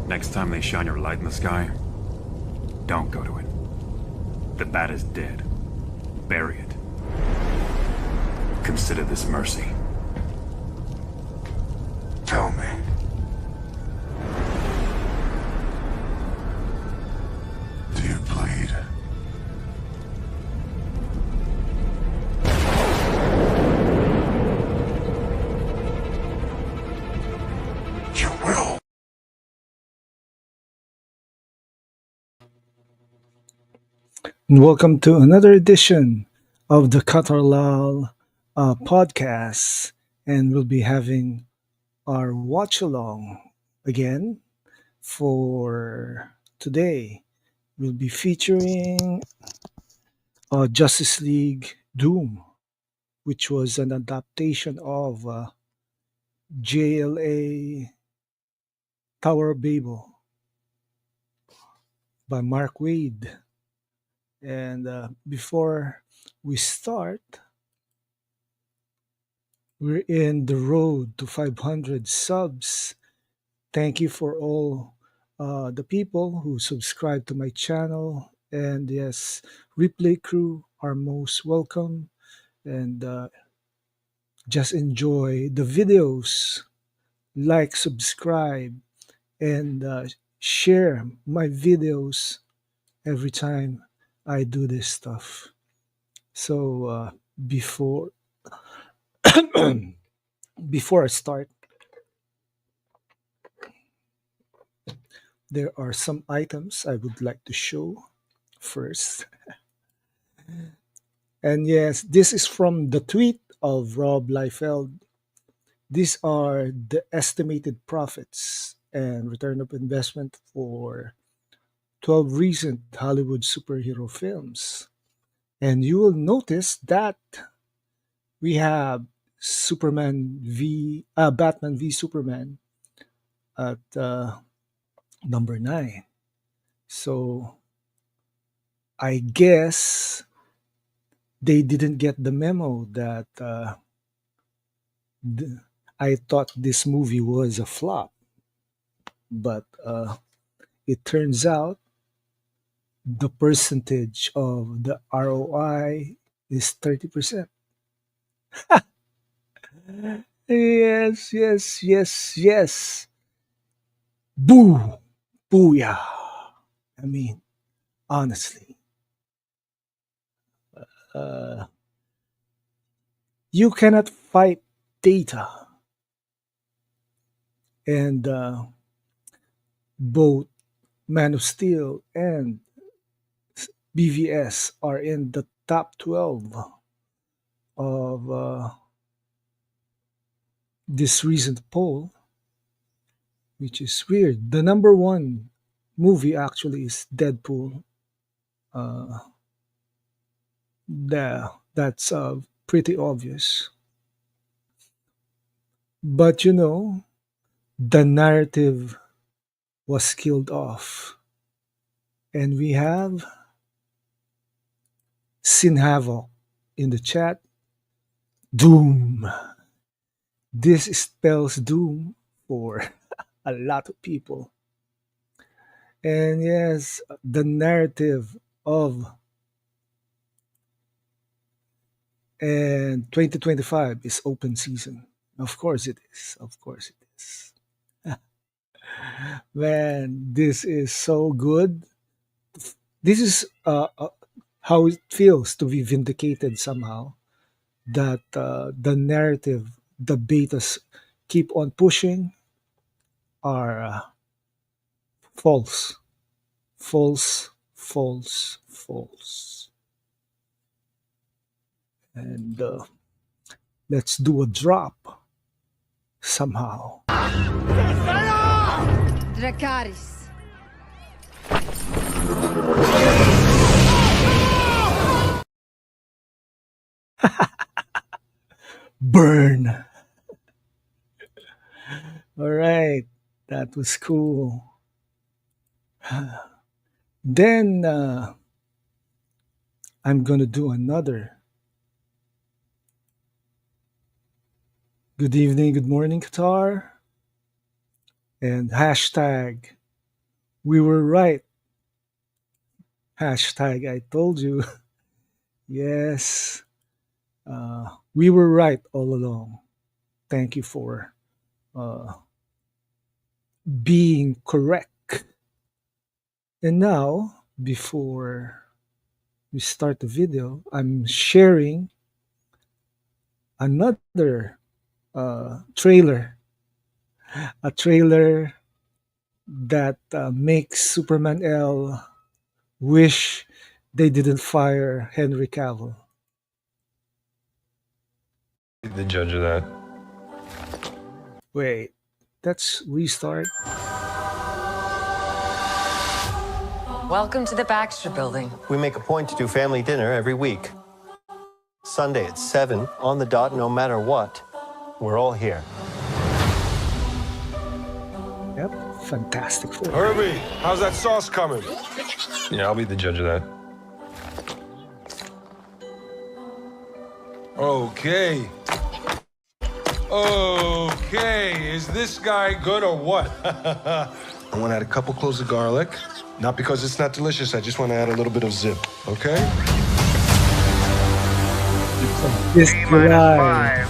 Next time they shine your light in the sky, don't go to it. The bat is dead. Bury it. Consider this mercy. Tell me. Do you bleed? You will. And welcome to another edition of the Qatar podcast. And we'll be having our watch along again for today. We'll be featuring Justice League Doom, which was an adaptation of JLA Tower of Babel by Mark Wade. And before we start, we're in the road to 500 subs. Thank you for all the people who subscribe to my channel. And yes, replay crew are most welcome. And just enjoy the videos, like, subscribe, and share my videos every time I do this stuff. So before before I start, there are some items I would like to show first. And yes, this is from the tweet of Rob Liefeld. These are the estimated profits and return of investment for 12 recent Hollywood superhero films. And you will notice that we have Batman v Superman at number 9. So I guess they didn't get the memo that I thought this movie was a flop, but it turns out the percentage of the ROI is 30%. Yes, yes, yes, yes. Boo! Booyah! I mean, honestly, uh, you cannot fight data. And both Man of Steel and BVS are in the top 12 of this recent poll, which is weird. The number one movie actually is Deadpool. Uh, that's pretty obvious. But the narrative was killed off. And we have Sin Havoc in the chat. Doom. This spells doom for a lot of people. And yes, the narrative of and 2025 is open season. Of course it is. Of course it is. Man, this is so good. This is how it feels to be vindicated somehow that the narrative the betas keep on pushing are false, false, false, false. And let's do a drop somehow. Dracaris. Burn. All right, that was cool. Then I'm gonna do another. Good evening, good morning, Qatar, and hashtag We were right. Hashtag I told you. Yes, we were right all along. Thank you for uh, being correct. And now, before we start the video, I'm sharing another trailer, a trailer that makes Superman L wish they didn't fire Henry Cavill. The judge of that. Wait, let's restart. Welcome to the Baxter Building. We make a point to do family dinner every week. Sunday at 7, on the dot, no matter what. We're all here. Yep, Fantastic Four. Herbie, how's that sauce coming? Yeah, I'll be the judge of that. Okay. Okay, is this guy good or what? I want to add a couple cloves of garlic. Not because it's not delicious, I just want to add a little bit of zip, okay? This July.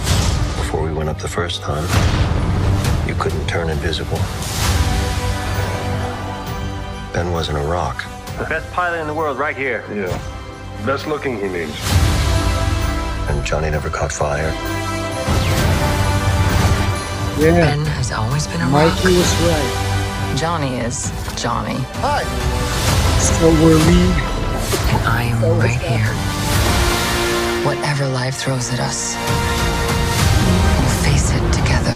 Before we went up the first time, you couldn't turn invisible. Ben wasn't a rock. The best pilot in the world right here. Yeah. Best looking, he means. And Johnny never caught fire. Yeah, Ben has always been a Mikey rock. was right. Johnny is Johnny. Hi! So were we. And I am right here. Whatever life throws at us, we'll face it together.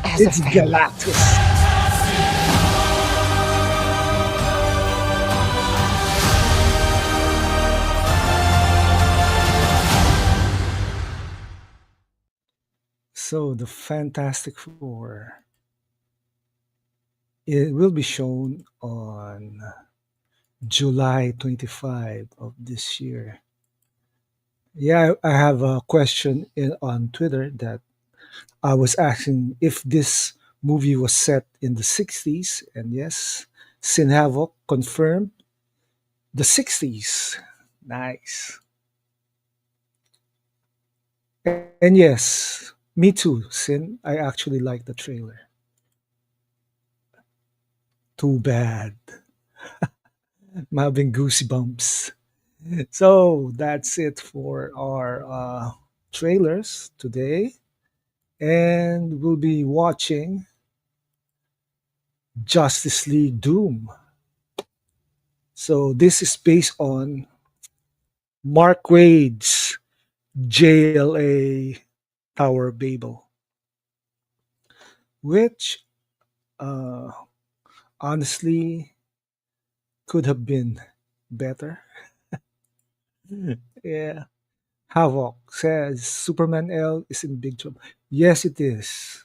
As a It's family. Galactus. So the Fantastic Four, it will be shown on July 25 of this year. Yeah, I have a question on Twitter that I was asking if this movie was set in the 60s, and yes, Sin Havoc confirmed the 60s. Nice. And yes, me too, Sin. I actually like the trailer. Too bad. I'm having goosebumps. So that's it for our trailers today. And we'll be watching Justice League Doom. So this is based on Mark Waid's JLA Tower of Babel, which uh, honestly could have been better. Yeah. Havoc says Superman L is in big trouble. Yes, it is.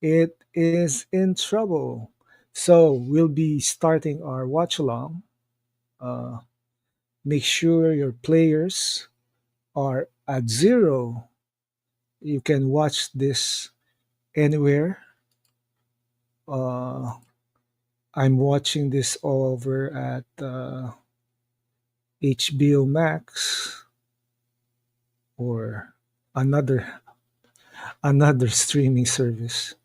It is in trouble. So we'll be starting our watch along. Uh, make sure your players are at zero. You can watch this anywhere. Uh, I'm watching this over at HBO Max or another streaming service.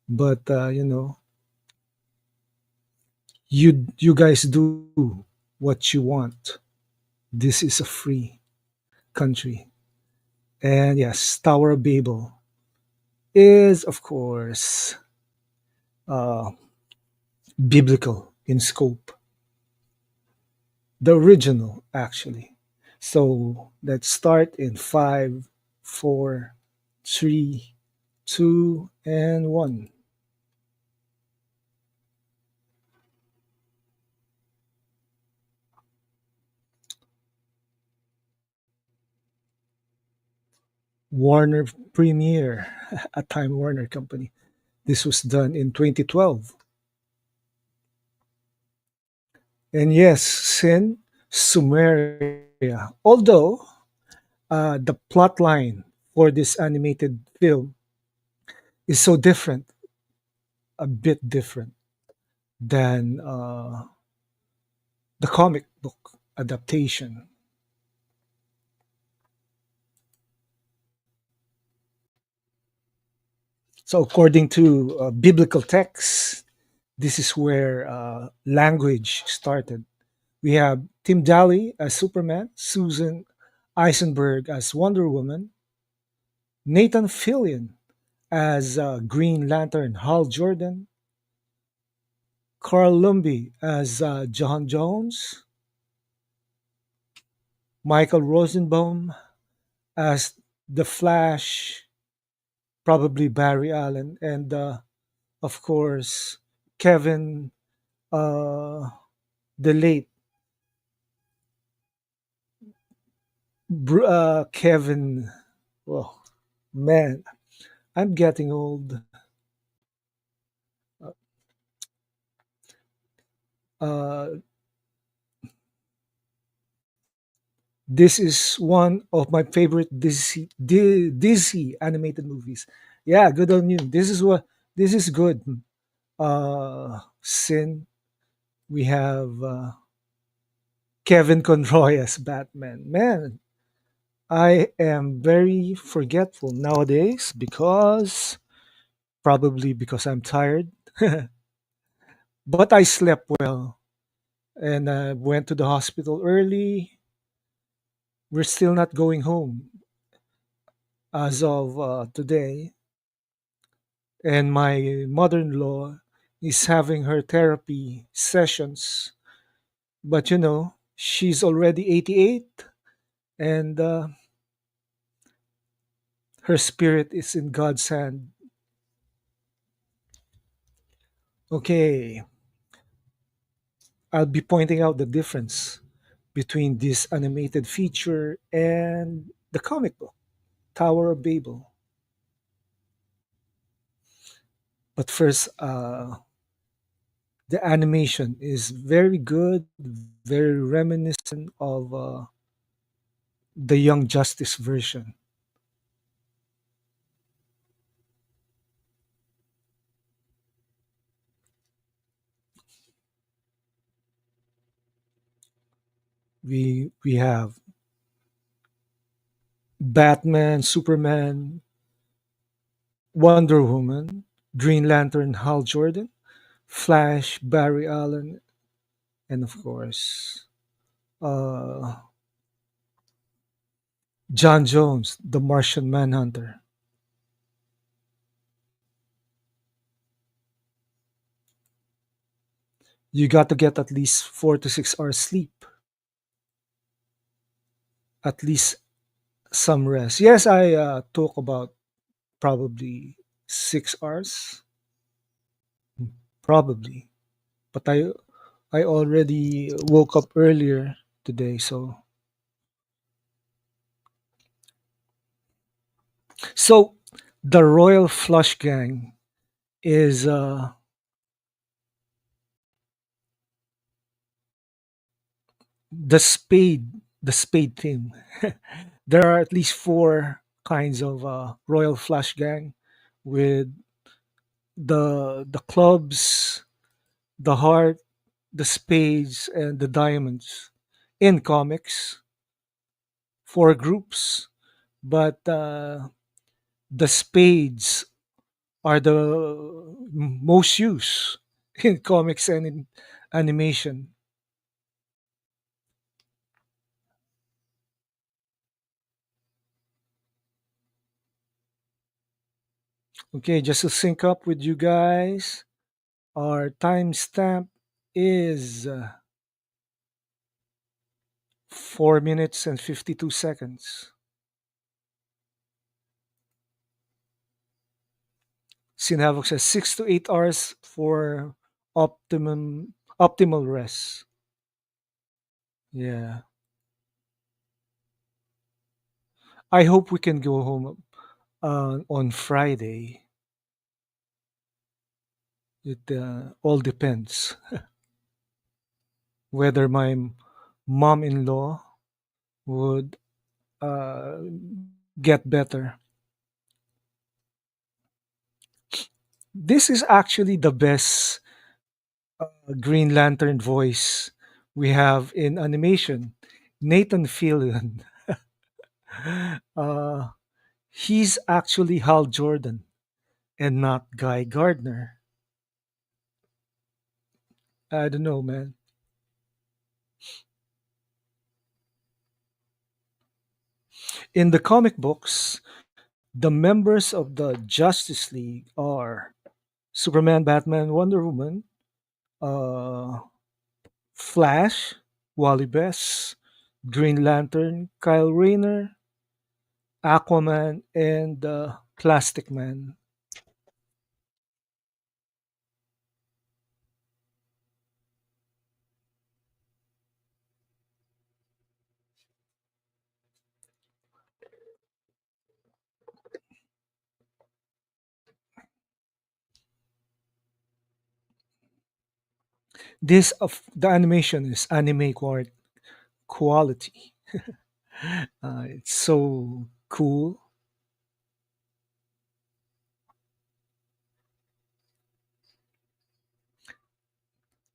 But you guys do what you want. This is a free country. And yes, Tower of Babel is, of course, uh, biblical in scope. The original, actually. So let's start in 5, 4, 3, 2, and 1. Warner Premiere, a Time Warner company. This was done in 2012. And yes, Sin, Sumeria. Although the plot line for this animated film is so different, a bit different than the comic book adaptation. So, according to biblical texts, this is where language started. We have Tim Daly as Superman, Susan Eisenberg as Wonder Woman, Nathan Fillion as Green Lantern Hal Jordan, Carl Lumbly as John Jones, Michael Rosenbaum as The Flash, probably Barry Allen, and of course, Kevin, uh, the late Kevin. Oh, man, I'm getting old. Uh, this is one of my favorite DC animated movies. Yeah, good on you. This is good. Sin. We have Kevin Conroy as Batman. Man, I am very forgetful nowadays because probably because I'm tired. But I slept well and went to the hospital early. We're still not going home as of today. And my mother in law is having her therapy sessions. But she's already 88 and her spirit is in God's hand. Okay, I'll be pointing out the difference between this animated feature and the comic book, Tower of Babel. But first, the animation is very good, very reminiscent of the Young Justice version. We have Batman, Superman, Wonder Woman, Green Lantern, Hal Jordan, Flash, Barry Allen, and of course, uh, John Jones, the Martian Manhunter. You got to get at least 4 to 6 hours sleep, at least some rest. Yes, I took about probably 6 hours, probably, but I already woke up earlier today, so the Royal Flush Gang is the spade team. There are at least four kinds of Royal Flush Gang with the clubs, the heart, the spades, and the diamonds in comics. Four groups, but the spades are the most used in comics and in animation. Okay, just to sync up with you guys, our timestamp is 4 minutes and 52 seconds. Sinhavok says 6 to 8 hours for optimal rest. Yeah. I hope we can go home on Friday. It all depends whether mom-in-law would uh, get better. This is actually the best Green Lantern voice we have in animation. Nathan Fillion. Uh, he's actually Hal Jordan and not Guy Gardner. I don't know, man. In the comic books, the members of the Justice League are Superman, Batman, Wonder Woman, uh, Flash, Wally Best, Green Lantern, Kyle Rayner, Aquaman, and Plastic Man. This of the animation is anime quality. It's so cool.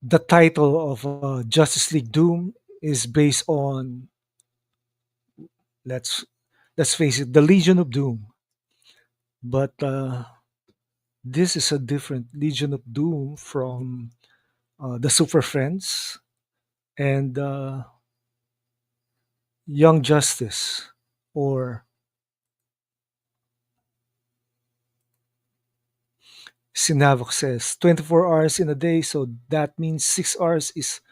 The title of Justice League Doom is based on let's let's face it, the Legion of Doom. But this is a different Legion of Doom from the Super Friends and Young Justice, or Sinavok says 24 hours in a day, so that means 6 hours is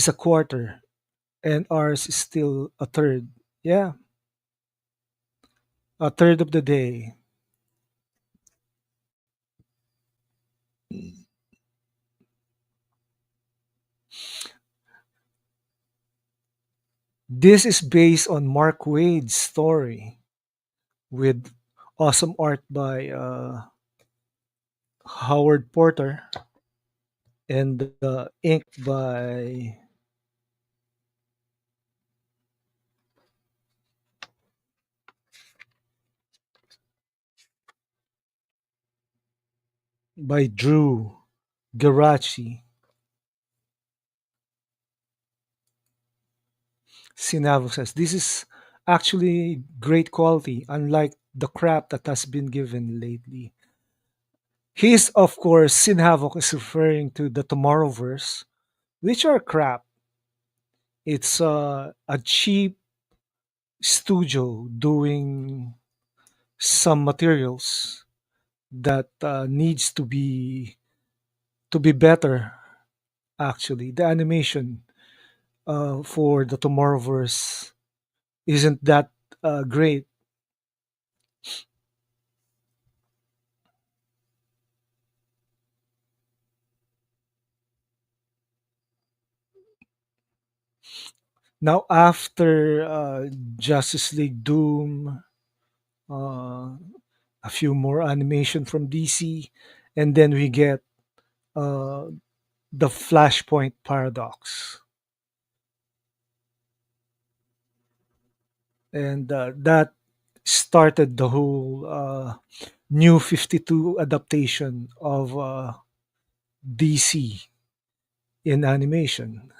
a quarter, and ours is still a third. Yeah, a third of the day. This is based on Mark Waid's story with awesome art by Howard Porter and ink by Drew Garachi. Sinavo says this is actually great quality, unlike the crap that has been given lately. He's, of course, Sin Havoc is referring to the Tomorrowverse, which are crap. It's a cheap studio doing some materials that needs to be better. Actually, the animation for the Tomorrowverse isn't that great. Now, after Justice League Doom, uh, a few more animation from DC, and then we get uh, the Flashpoint Paradox, and that started the whole New 52 adaptation of DC in animation.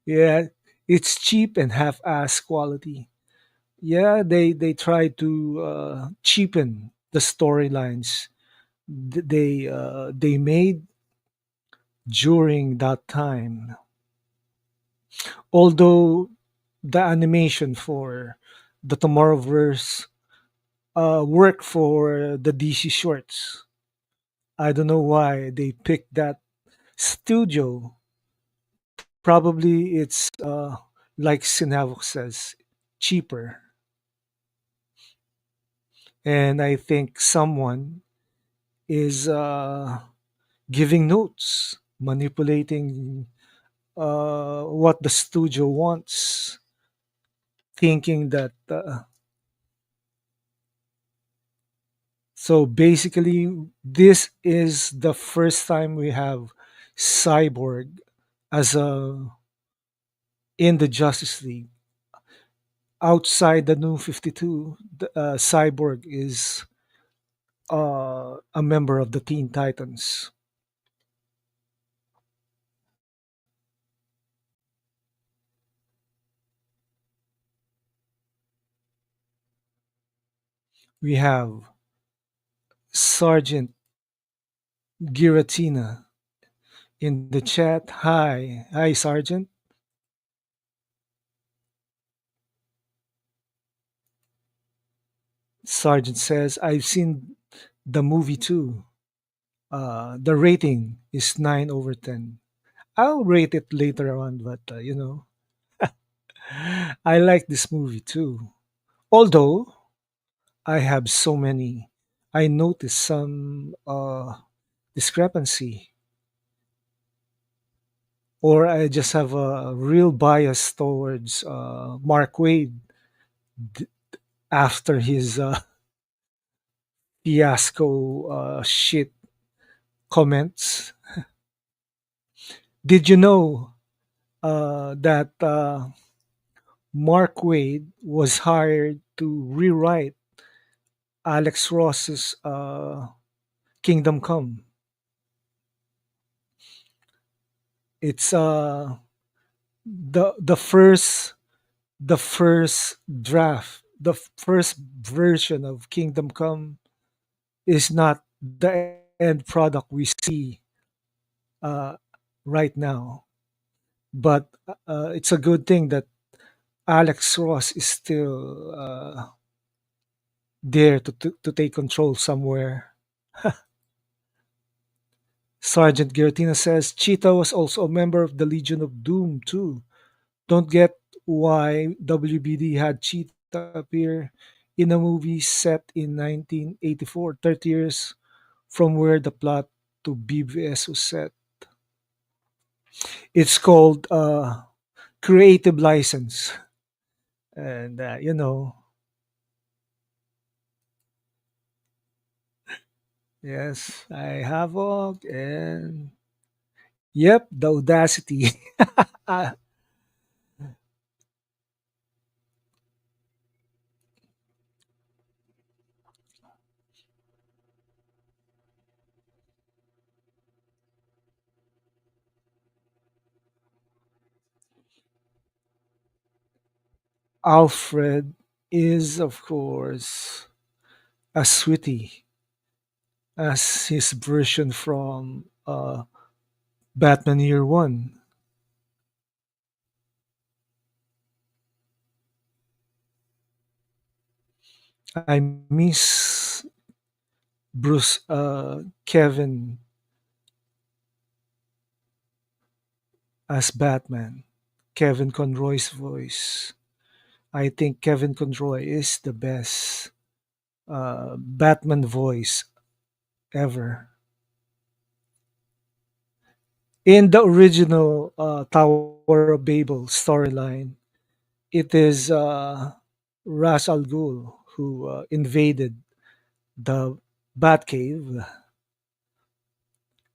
Yeah, it's cheap and half-ass quality. Yeah, they try to cheapen the storylines they made during that time. Although the animation for the Tomorrowverse worked for the DC shorts. I don't know why they picked that studio. Probably it's like Sinavok says, cheaper. And I think someone is giving notes, manipulating what the studio wants, thinking that. So basically, this is the first time we have Cyborg as a in the Justice League. Outside the New 52, Cyborg is a member of the Teen Titans. We have Sergeant Giratina in the chat. Hi. Hi, Sergeant. Sergeant says, I've seen the movie too. The rating is 9 over 10. I'll rate it later on, but I like this movie too. Although I have so many, I noticed some discrepancy, or I just have a real bias towards Mark Wade d- after his fiasco shit comments. Did you know that Mark Wade was hired to rewrite Alex Ross's Kingdom Come? It's the first draft, the first version of Kingdom Come is not the end product we see uh, right now. But it's a good thing that Alex Ross is still there to take control somewhere. Sergeant Giratina says Cheetah was also a member of the Legion of Doom too. Don't get why WBD had Cheetah appear in a movie set in 1984, 30 years from where the plot to BVS was set. It's called Creative License. And, yes, I have and yep, the audacity. Alfred is, of course, a sweetie as his version from Batman Year One. I miss Bruce Kevin as Batman. Kevin Conroy's voice. I think Kevin Conroy is the best Batman voice ever. In the original Tower of Babel storyline, it is Ras Al Ghul who invaded the Batcave,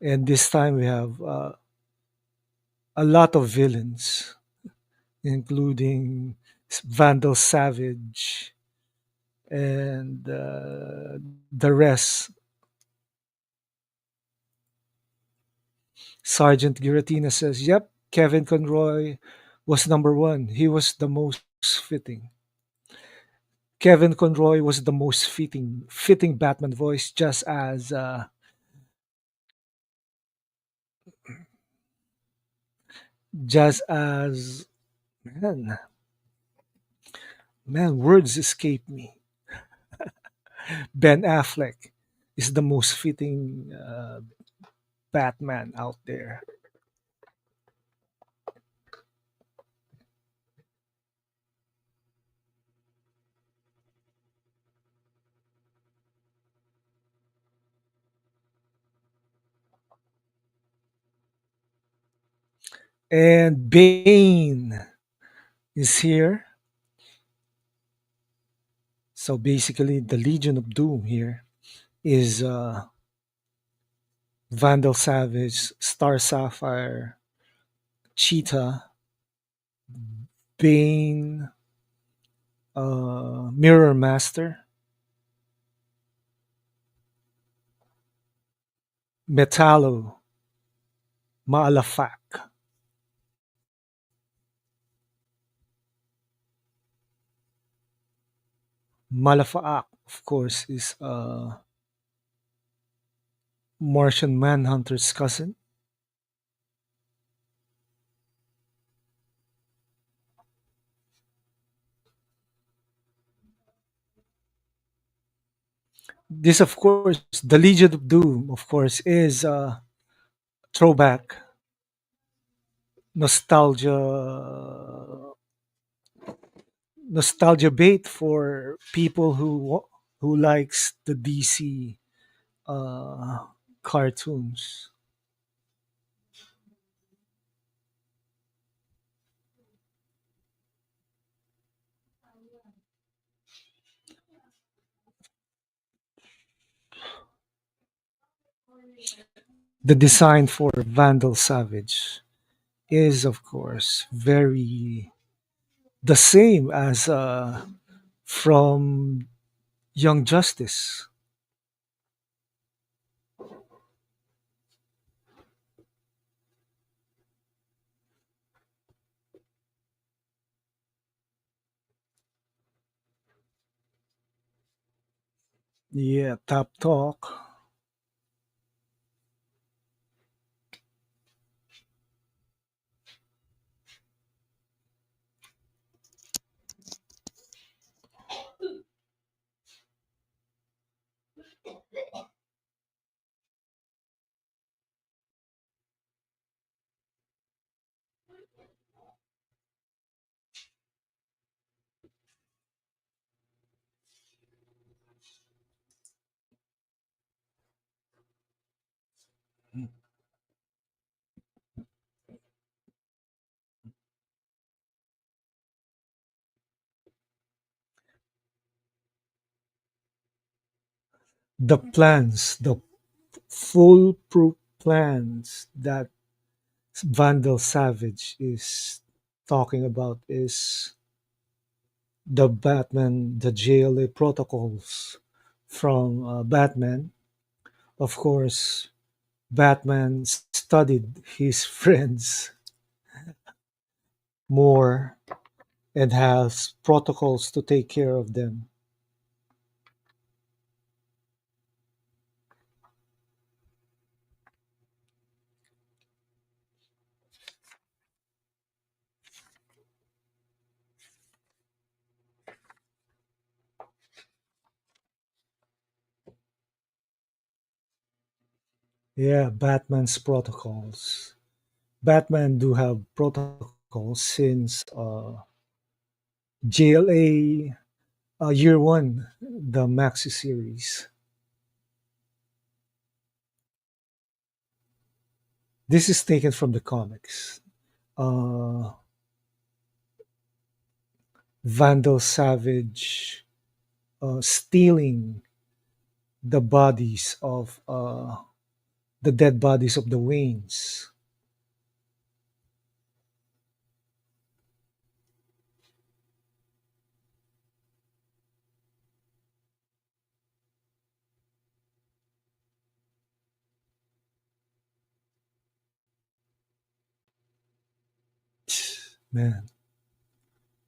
and this time we have a lot of villains, including Vandal Savage and the rest. Sergeant Giratina says, "Yep, Kevin Conroy was number one. He was the most fitting. Kevin Conroy was the most fitting Batman voice, just as man, words escape me. Ben Affleck is the most fitting Batman out there." And Bane is here. So basically, the Legion of Doom here is Vandal Savage, Star Sapphire, Cheetah, Bane, Mirror Master, Metallo, Maalafak. Malafaak, of course, is Martian Manhunter's cousin. This, of course, the Legion of Doom, of course, is throwback nostalgia nostalgia bait for people who likes the DC uh, cartoons. The design for Vandal Savage is, of course, very the same as from Young Justice. Yeah, Top Talk. The foolproof plans that Vandal Savage is talking about is the JLA protocols from Batman. Of course, Batman studied his friends more and has protocols to take care of them. Yeah, Batman's protocols. Batman do have protocols since JLA Year One, the Maxi series. This is taken from the comics. Uh, Vandal Savage stealing the bodies of the dead bodies of the Waynes. Man,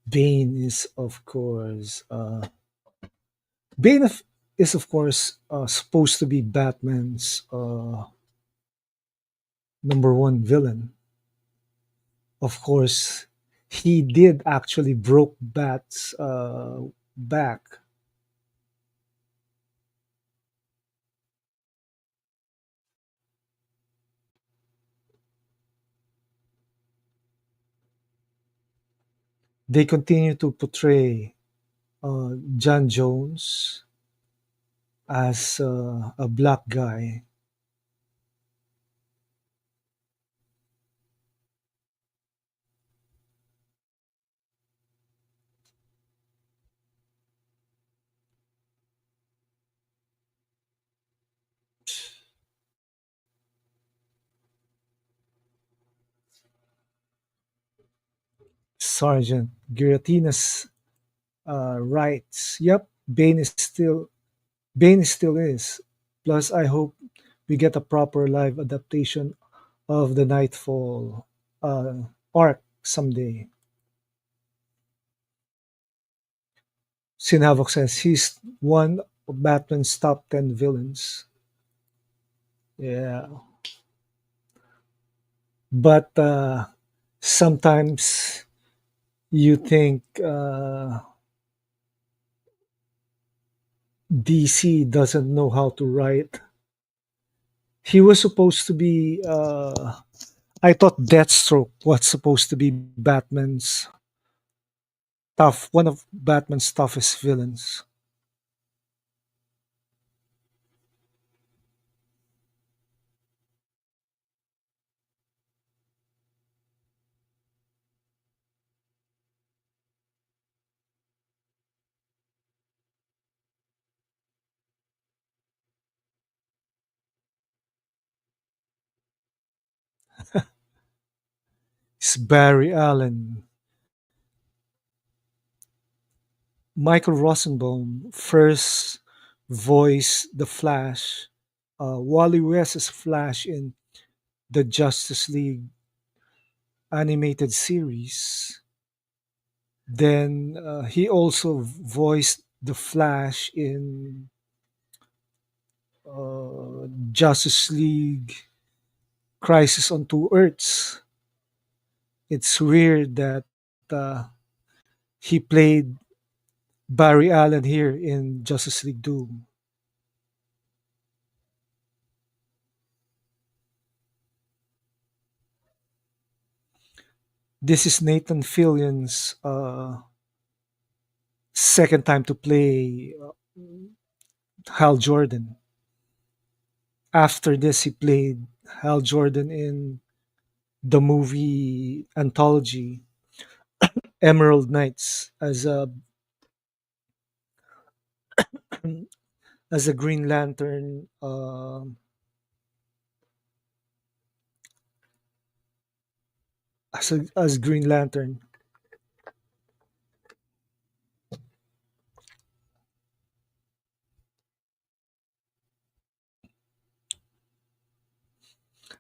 Bane is of course Bane of, is of course supposed to be Batman's number one villain. Of course, he did actually broke Bat's back. They continue to portray John Jones as a black guy. Sergeant Giratinas writes, "Yep, Bane still is. Plus, I hope we get a proper live adaptation of the Nightfall arc someday." Sin Havoc says he's one of Batman's top 10 villains. Yeah, but sometimes you think DC doesn't know how to write. He was supposed to be. I thought Deathstroke was supposed to be one of Batman's toughest villains. It's Barry Allen. Michael Rosenbaum first voiced the Flash. Wally West is Flash in the Justice League animated series. Then he also voiced the Flash in Justice League Crisis on Two Earths. It's weird that uh, he played Barry Allen here in Justice League Doom. This is Nathan Fillion's second time to play Hal Jordan. After this, he played Hal Jordan in the movie anthology Emerald Knights as a Green Lantern, as Green Lantern.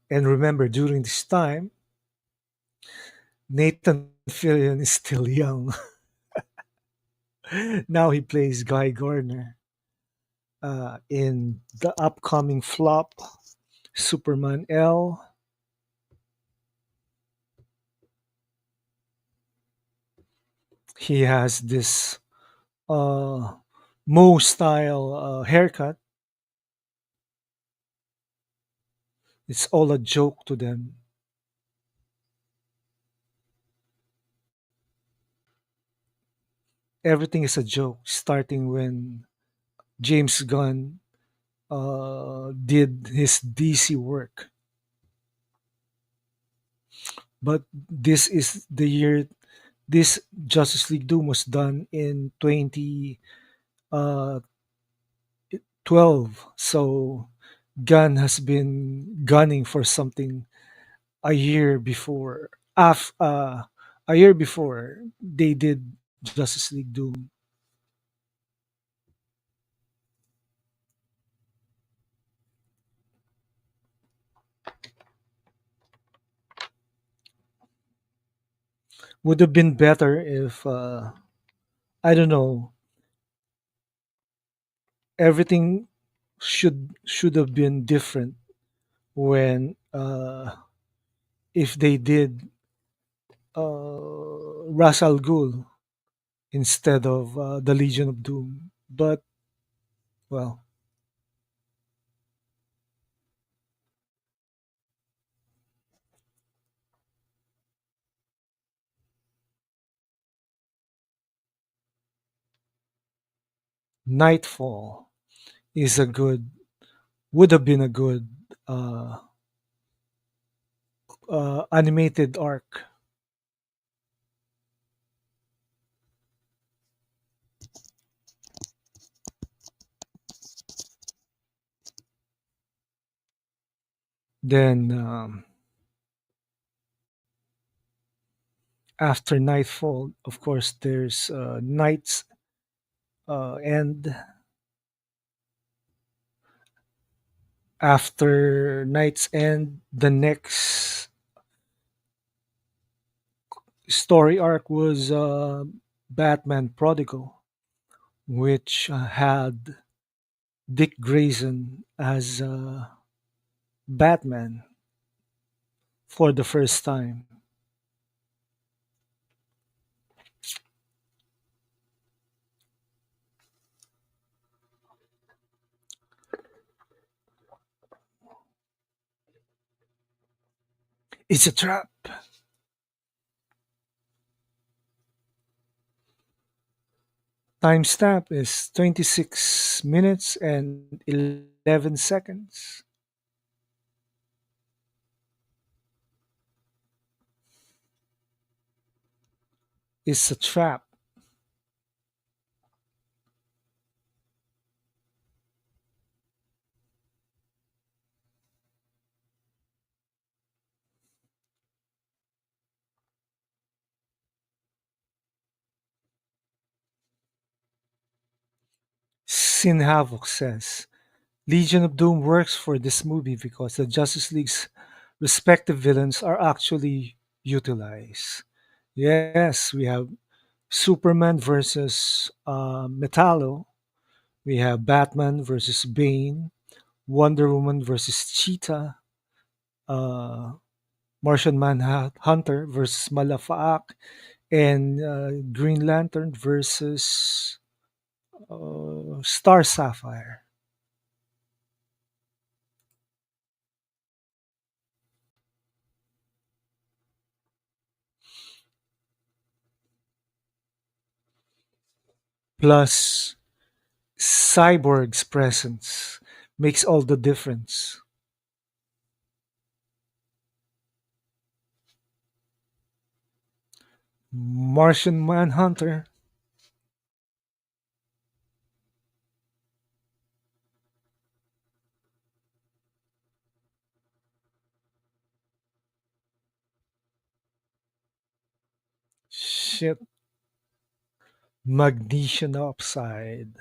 And remember, during this time, Nathan Fillion is still young. Now he plays Guy Gardner in the upcoming flop Superman L. He has this Mo style haircut. It's all a joke to them. Everything is a joke, starting when James Gunn did his DC work. But this is the year this Justice League Doom was done in 2012. So Gunn has been gunning for something a year before. A year before they did Justice League Doom. Would have been better if I don't know, everything should have been different when if they did Ras Al Ghul instead of the Legion of Doom. But well, Nightfall is a good would have been a good uh, animated arc. Then After nightfall, of course, there's night's end. After night's end, the next story arc was Batman Prodigal, which had Dick Grayson as Batman for the first time. It's a trap. Timestamp is 26 minutes and 11 seconds. It's a trap. Sin Havoc says Legion of Doom works for this movie because the Justice League's respective villains are actually utilized. Yes, we have Superman versus Metallo. We have Batman versus Bane. Wonder Woman versus Cheetah. Uh, Martian Manhunter versus Malafaak. And Green Lantern versus Star Sapphire. Plus, Cyborg's presence makes all the difference. Martian Manhunter. Shit. Magnesium oxide.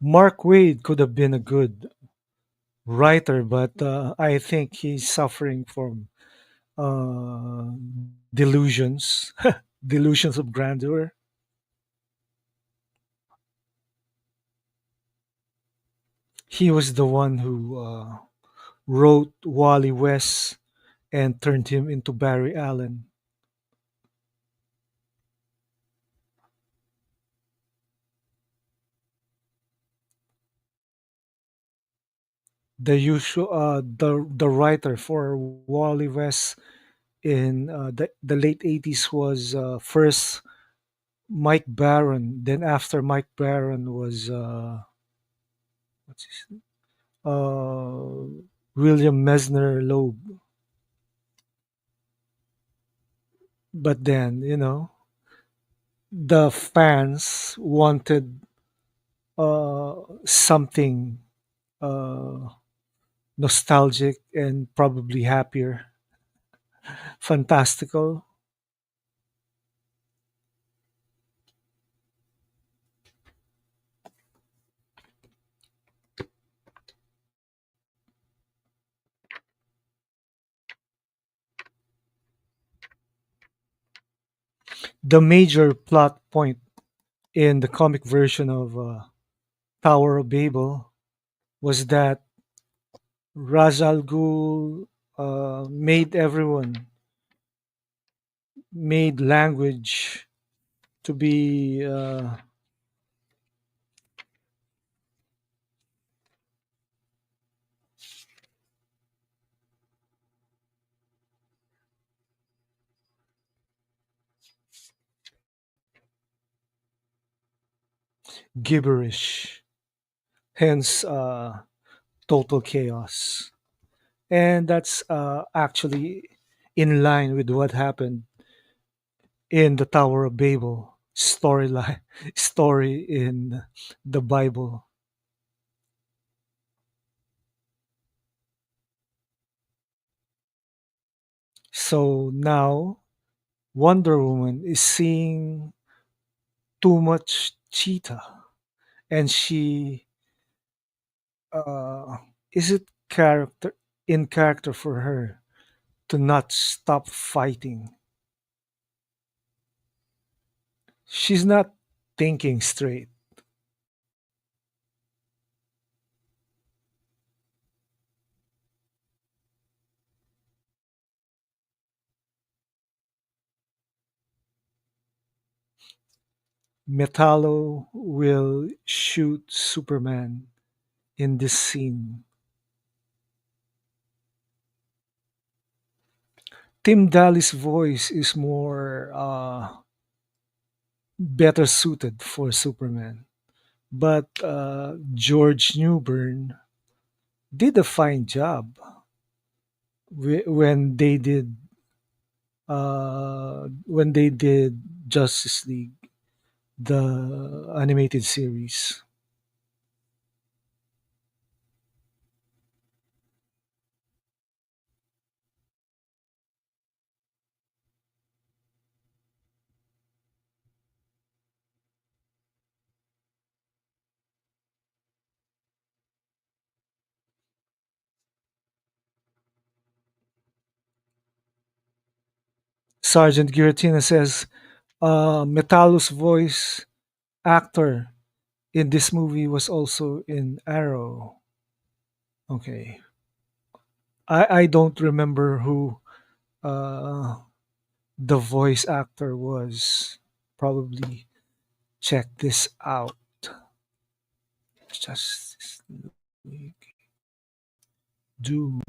Mark Waid could have been a good writer, but I think he's suffering from uh, delusions, delusions of grandeur. He was the one who wrote Wally West and turned him into Barry Allen. The writer for Wally West in the late 80s was first Mike Baron. Then after Mike Baron was what's his William Mesner Loeb. But then, the fans wanted something uh, nostalgic and probably happier, fantastical. The major plot point in the comic version of Tower of Babel was that Ra's al Ghul made language to be gibberish, hence total chaos. And that's actually in line with what happened in the Tower of Babel. storyline story in the Bible. So now Wonder Woman is seeing too much cheetah, and she uh, is it character for her to not stop fighting. She's not thinking straight. Metallo will shoot Superman in this scene. Tim Daly's voice is more better suited for Superman, but George Newbern did a fine job when they did Justice League, the animated series. Sergeant Giratina says Metallo's voice actor in this movie was also in Arrow. Okay, I don't remember who uh, the voice actor was. Probably check this out. Justice League Doom.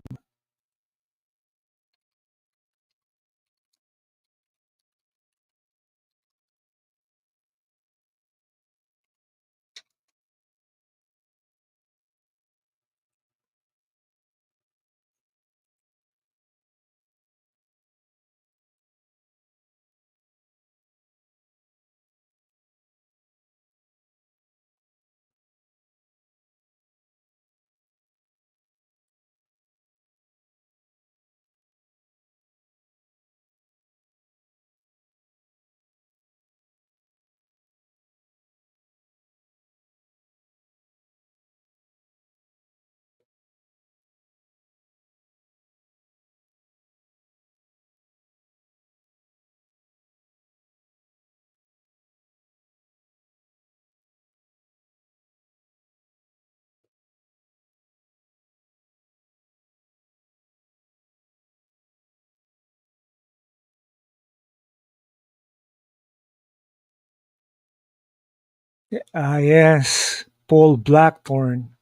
Yes, Paul Blackthorne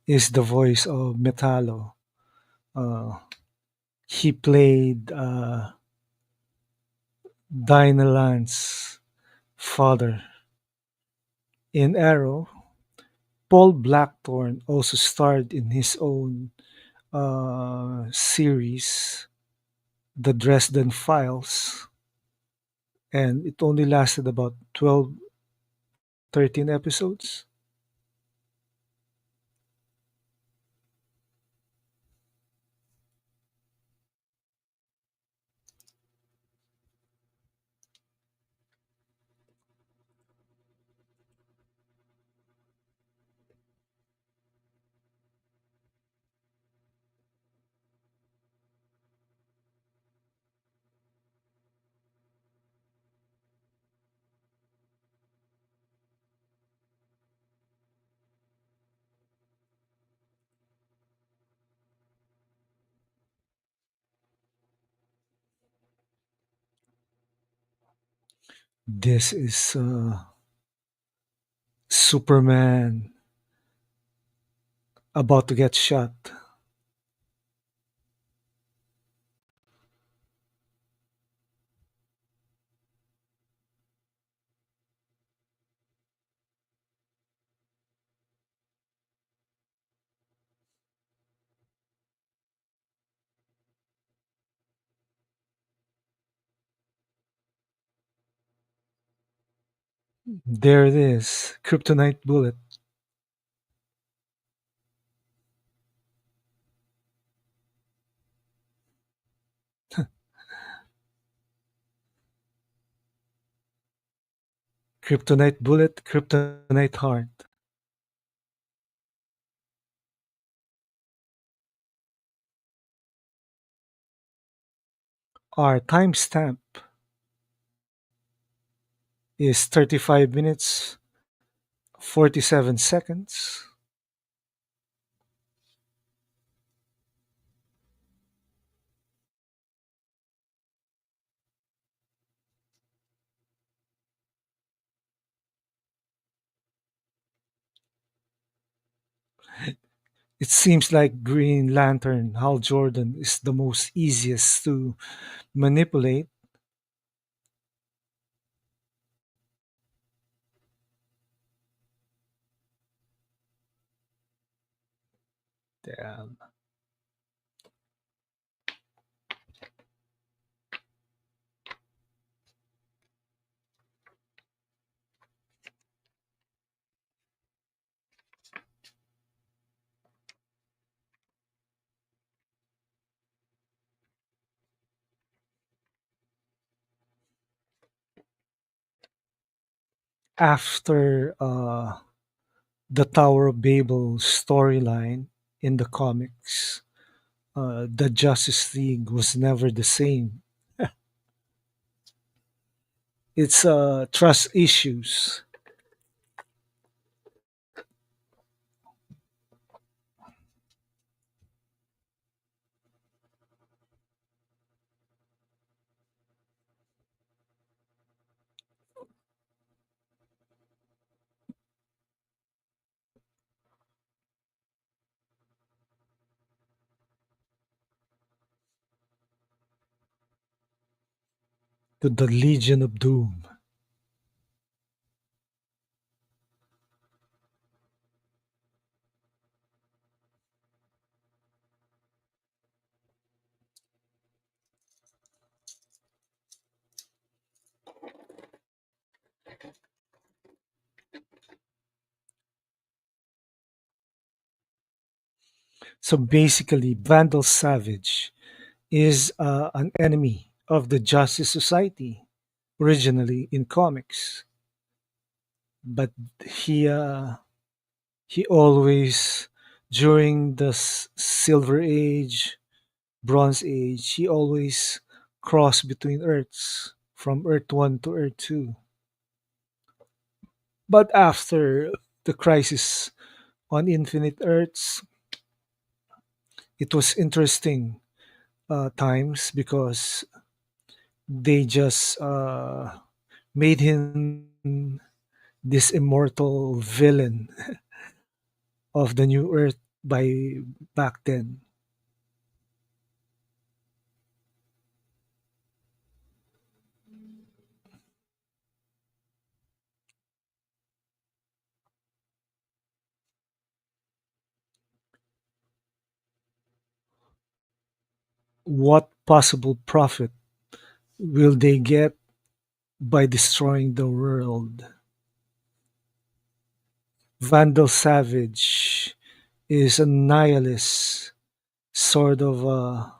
is the voice of Metallo. Uh, he played Dinah Lance's father in Arrow. Paul Blackthorne also starred in his own series, The Dresden Files, and it only lasted about 12, 13 episodes. This is Superman about to get shot. There it is. Kryptonite bullet. Kryptonite bullet, kryptonite heart. Our timestamp is 35 minutes, 47 seconds. It seems like Green Lantern Hal Jordan is the most easiest to manipulate. Damn. After the Tower of Babel storyline in the comics, the Justice League was never the same. It's trust issues. To the Legion of Doom. So basically, Vandal Savage is an enemy of the Justice Society originally in comics, but he uh, he always during the Silver Age, Bronze Age, he always crossed between Earths from Earth One to Earth Two. But after the crisis on Infinite Earths, it was interesting times because they just made him this immortal villain of the new earth by back then. What possible profit will they get by destroying the world? Vandal Savage is a nihilist, sort of.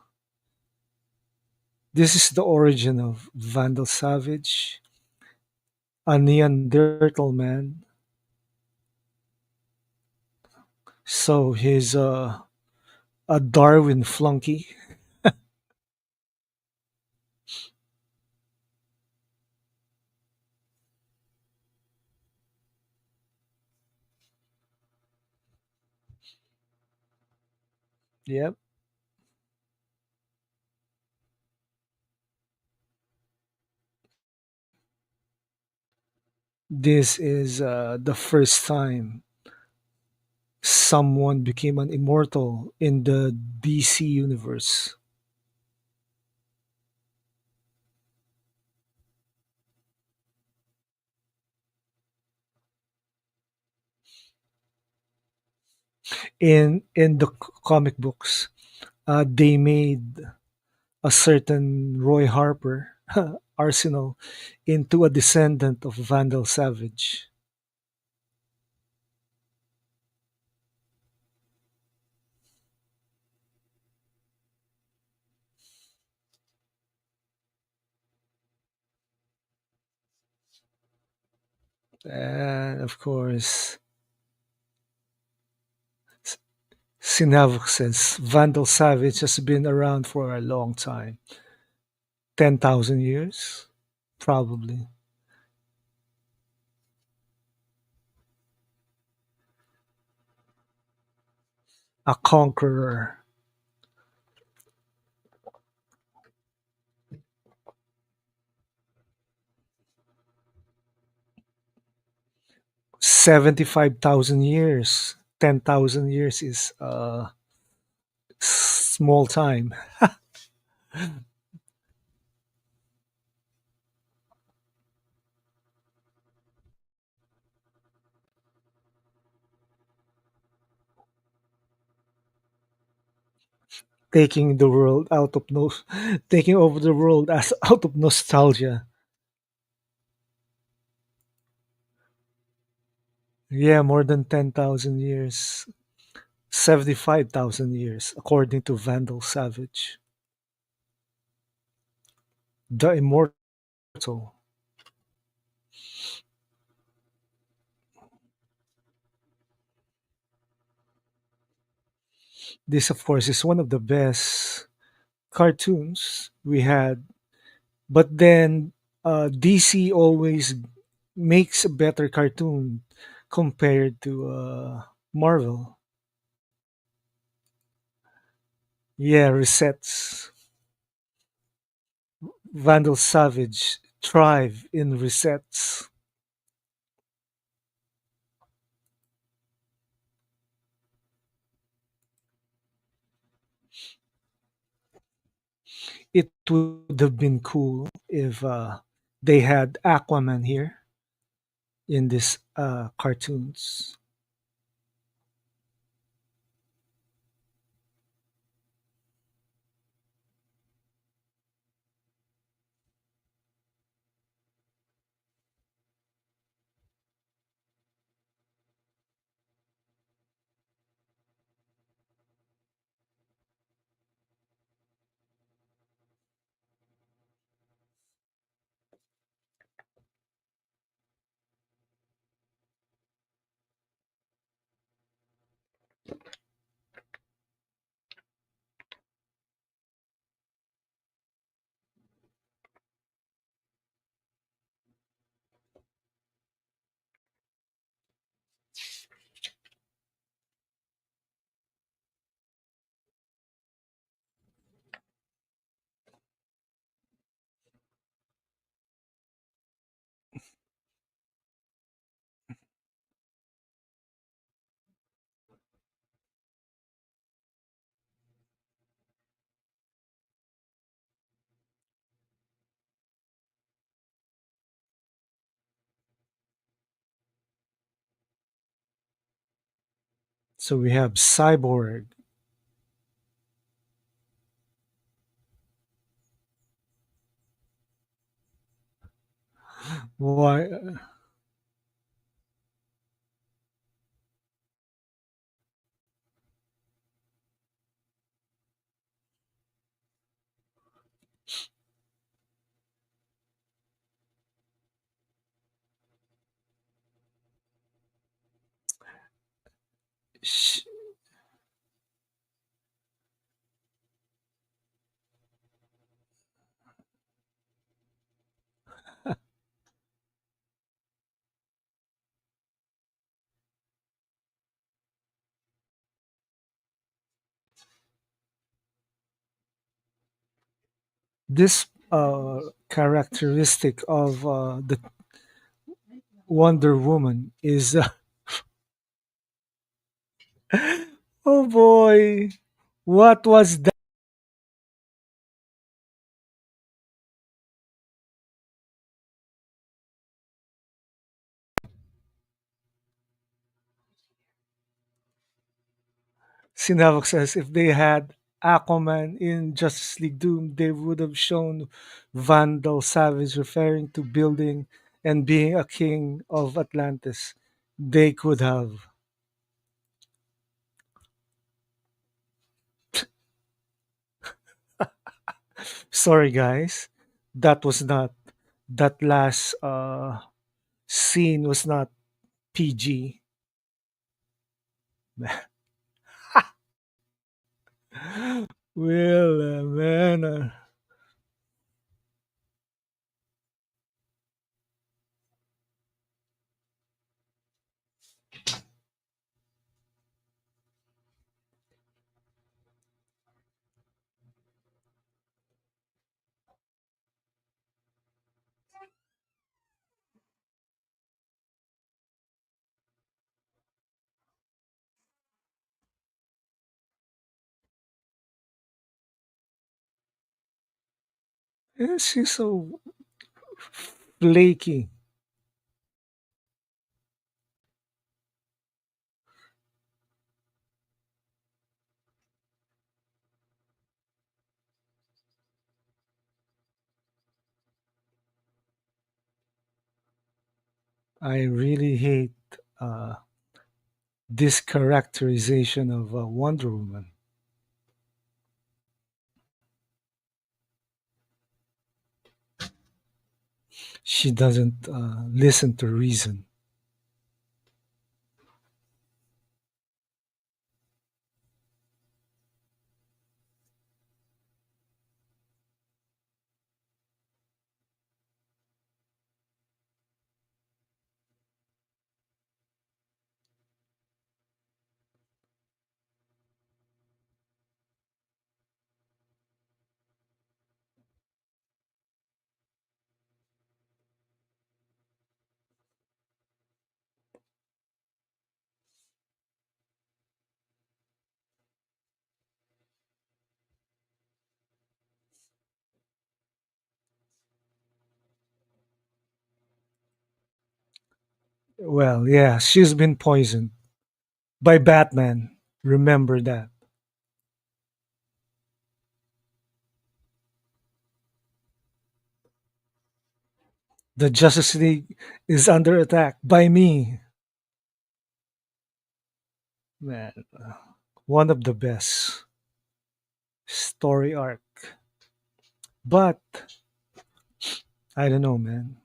This is the origin of Vandal Savage, a Neanderthal man. So he's a Darwin flunky. Yep. This is the first time someone became an immortal in the DC universe. In the comic books, they made a certain Roy Harper arsenal into a descendant of Vandal Savage. And of course, Sinavok says Vandal Savage has been around for a long time. 10,000 years? Probably. A conqueror. 75,000 years. 10,000 years is small time. Taking the world out of no taking over the world as out of nostalgia. Yeah, more than 10,000 years. 75,000 years, according to Vandal Savage. The Immortal. This, of course, is one of the best cartoons we had. But then DC always makes a better cartoon compared to Marvel. Yeah, resets. Vandal Savage thrive in resets. It would have been cool if they had Aquaman here in this cartoons. So we have Cyborg. Why? sh- this characteristic of the Wonder Woman is oh boy, what was that? Sinavok says if they had Aquaman in Justice League Doom, they would have shown Vandal Savage referring to building and being a king of Atlantis. They could have. Sorry, guys. That was not, that last scene was not PG. Well, man. She's so flaky. I really hate uh, this characterization of Wonder Woman. She doesn't listen to reason. Well, yeah, she's been poisoned by Batman. Remember that. The Justice League is under attack by me. Man, one of the best story arc. But I don't know, man.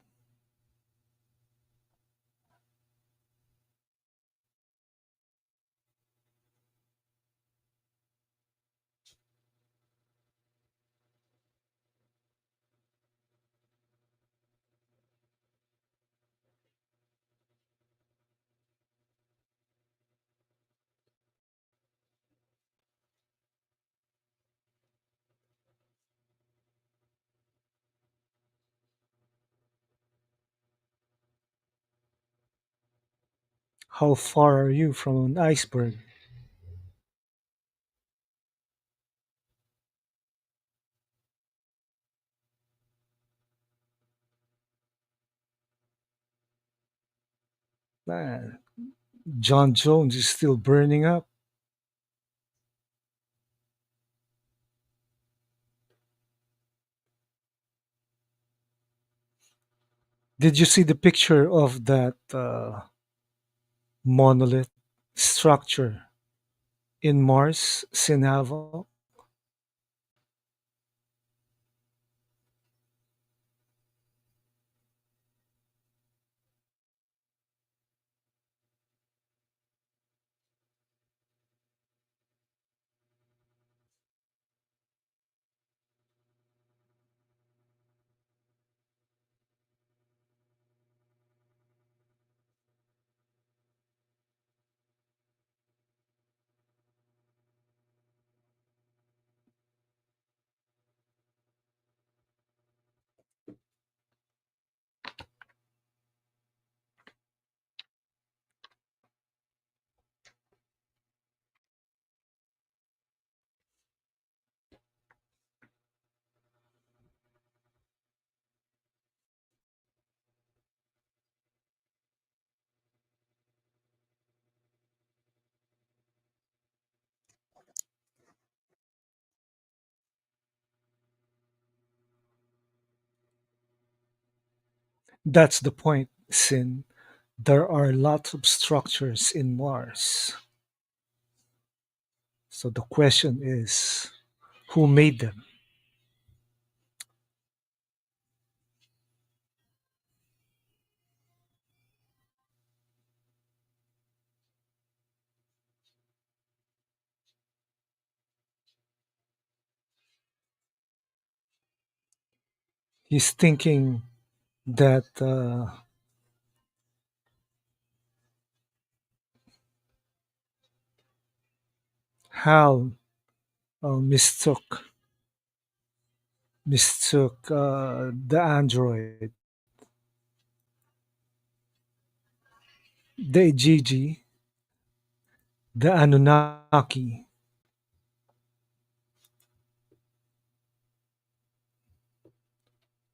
How far are you from an iceberg? Man, John Jones is still burning up. Did you see the picture of that monolith structure in Mars, Sinavo? That's the point, Sin. There are lots of structures in Mars. So the question is, who made them? He's thinking that Hal mistook the android, the Ijiji, the Anunnaki.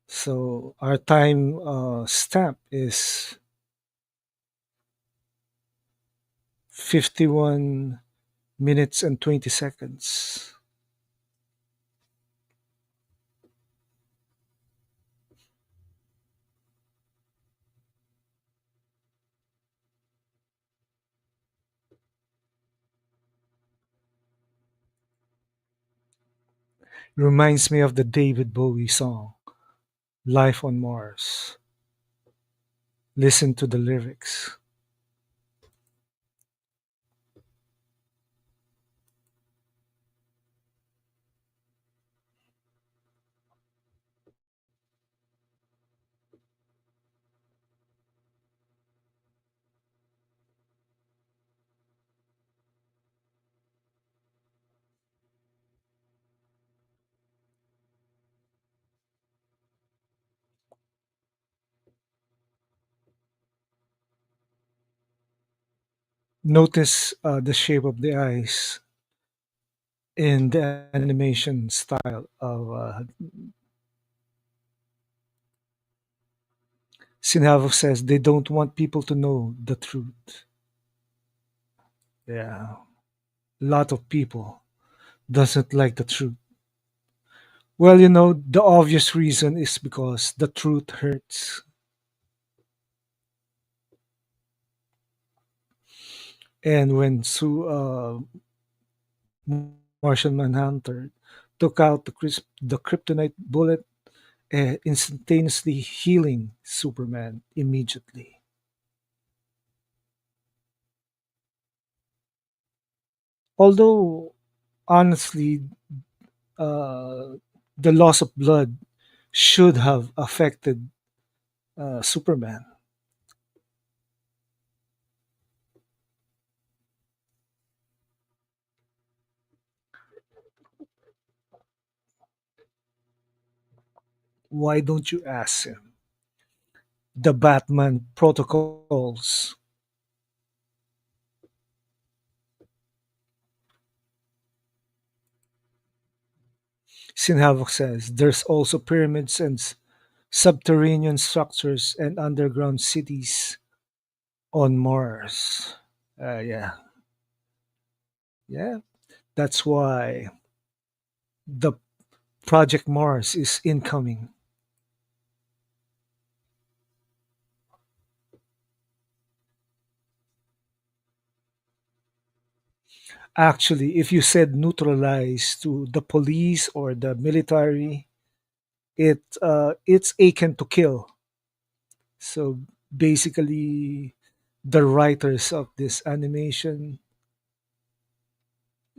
So our time stamp is 51 minutes and 20 seconds. Reminds me of the David Bowie song, Life on Mars. Listen to the lyrics. Notice the shape of the eyes in the animation style of Sinhavo says they don't want people to know the truth. Yeah, a lot of people doesn't like the truth. Well, the obvious reason is because the truth hurts. And when Martian Manhunter took out the kryptonite bullet, instantaneously healing Superman immediately. Although, honestly, uh, the loss of blood should have affected Superman. Why don't you ask him? The Batman protocols. Sin Havoc says there's also pyramids and subterranean structures and underground cities on Mars. Yeah, yeah. That's why the Project Mars is incoming. Actually, if you said neutralize to the police or the military, it's akin to kill. So basically, the writers of this animation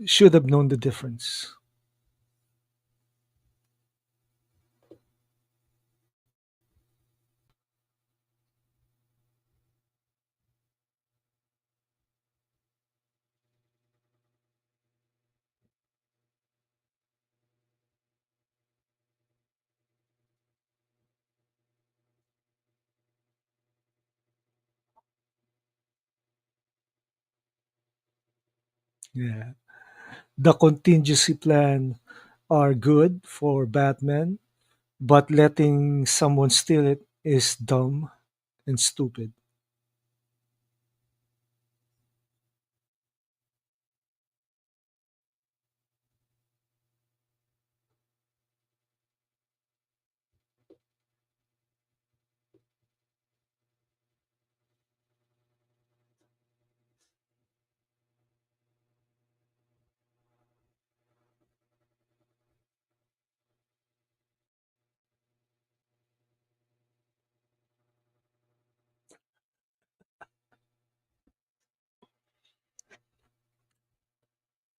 should have known the difference. Yeah, the contingency plan are good for Batman, but letting someone steal it is dumb and stupid.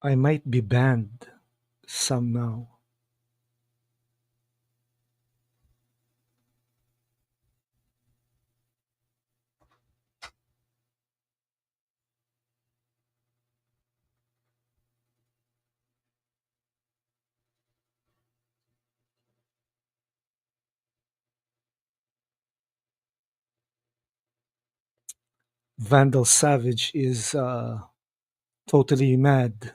I might be banned somehow. Vandal Savage is totally mad.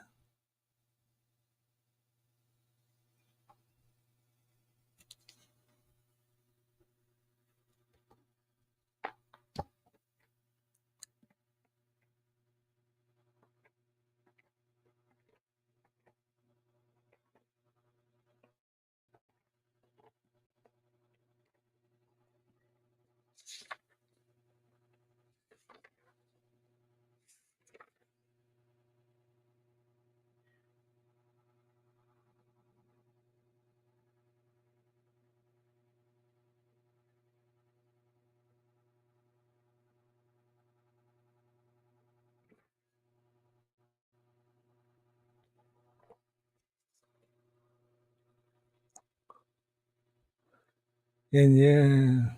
And yeah,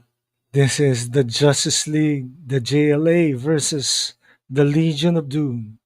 this is the Justice League, the JLA versus the Legion of Doom.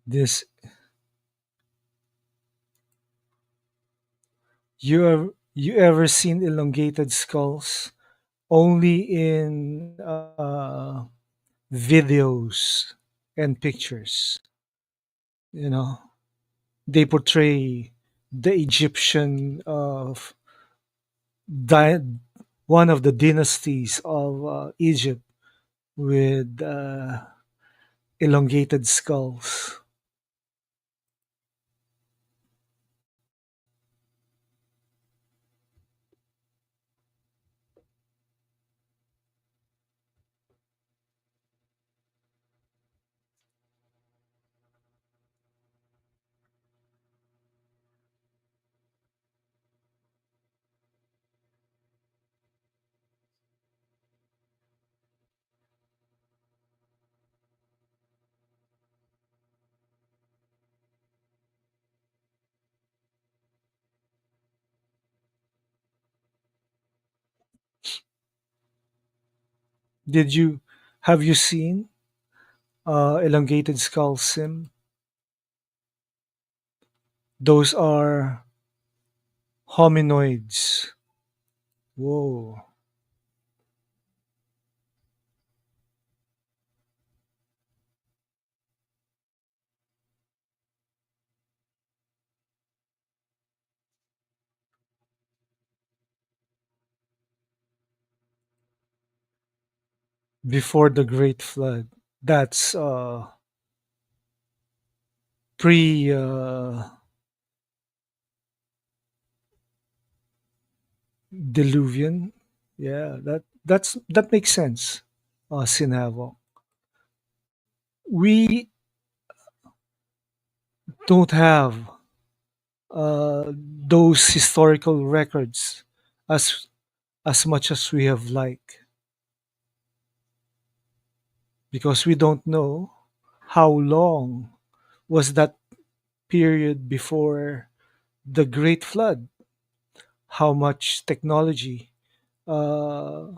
This you ever seen elongated skulls? Only in videos and pictures. You know, they portray the Egyptian of di- one of the dynasties of Egypt with elongated skulls. Did you have you seen elongated skull sim? Those are hominoids. Whoa. Before the Great Flood. That's pre Diluvian. Yeah, that makes sense. Sinavo. We don't have those historical records as as much as we have like because we don't know how long was that period before the Great Flood, how much technology uh,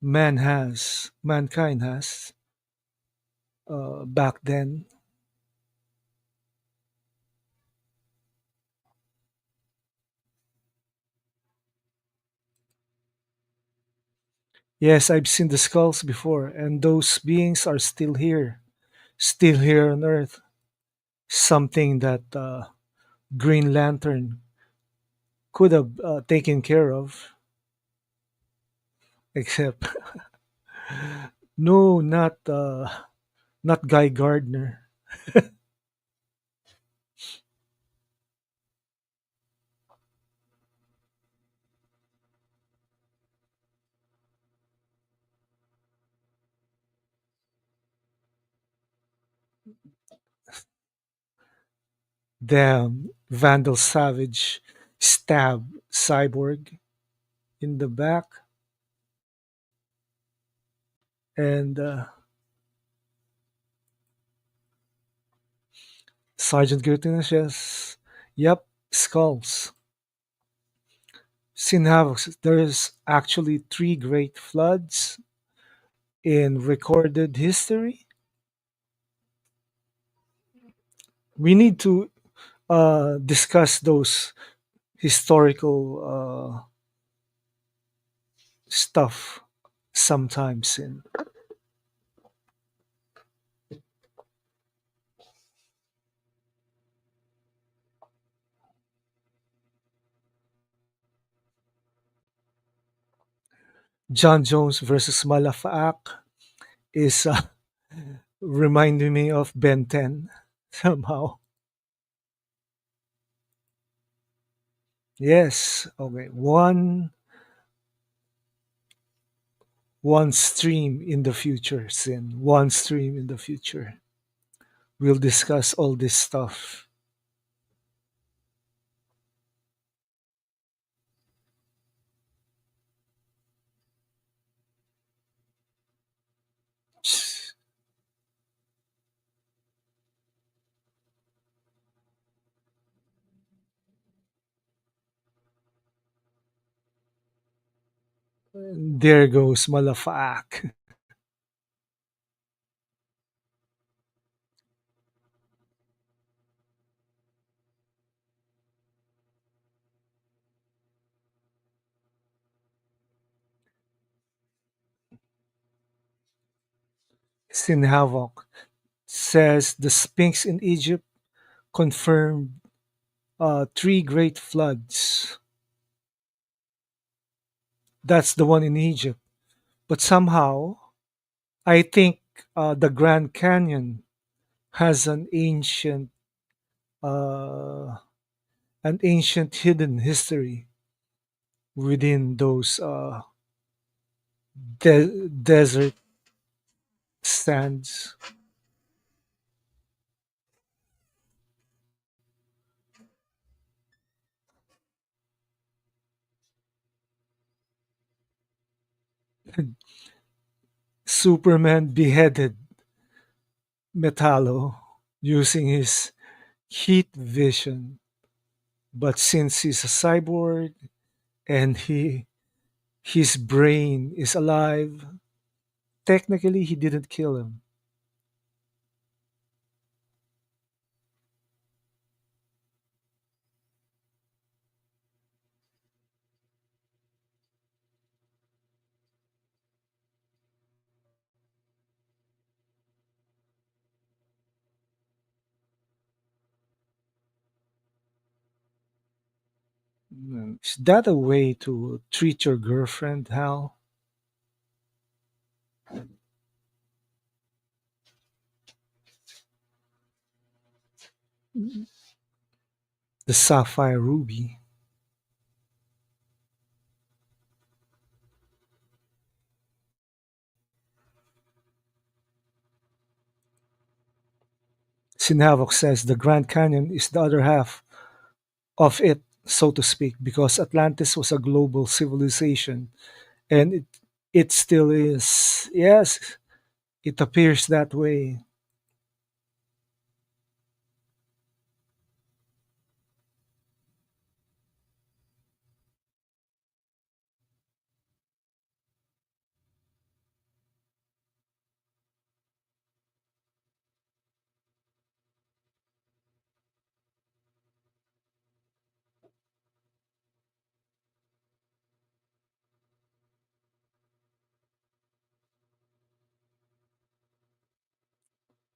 mankind has back then. Yes, I've seen the skulls before, and those beings are still here on Earth. Something that Green Lantern could have taken care of, except no, not Guy Gardner. Damn, Vandal Savage stab Cyborg in the back, and Sergeant Gutierrez says, "Yep, skulls." Sin Havoc, there's actually three great floods in recorded history. We need to discuss those historical stuff sometimes. In John Jones versus Malafak is reminding me of Ben 10 somehow. Yes, okay. One stream in the future, Sin. One stream in the future. We'll discuss all this stuff. There goes Malafak. Sin Havoc says the Sphinx in Egypt confirmed three great floods. That's the one in Egypt. But somehow, I think the Grand Canyon has uh, an ancient hidden history within those desert sands. Superman beheaded Metallo using his heat vision, but since he's a cyborg and his brain is alive, technically he didn't kill him. Is that a way to treat your girlfriend, Hal? The sapphire ruby. Sinhavok says the Grand Canyon is the other half of it, so to speak, because Atlantis was a global civilization, and it still is. Yes, it appears that way.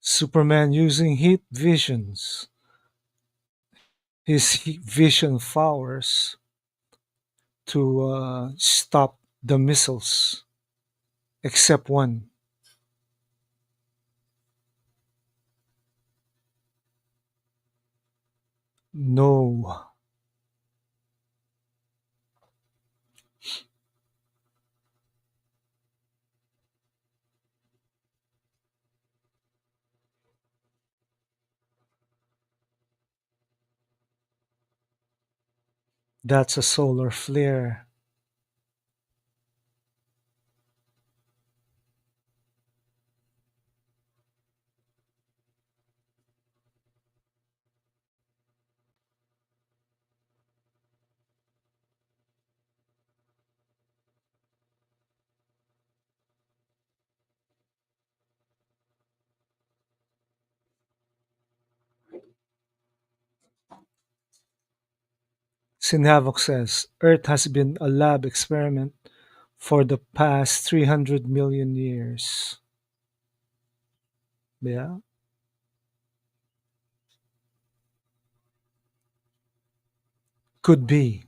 Superman using heat visions, his heat vision powers. to stop the missiles, except one. No, that's a solar flare. Sinhavok says Earth has been a lab experiment for the past 300 million years. Yeah, could be.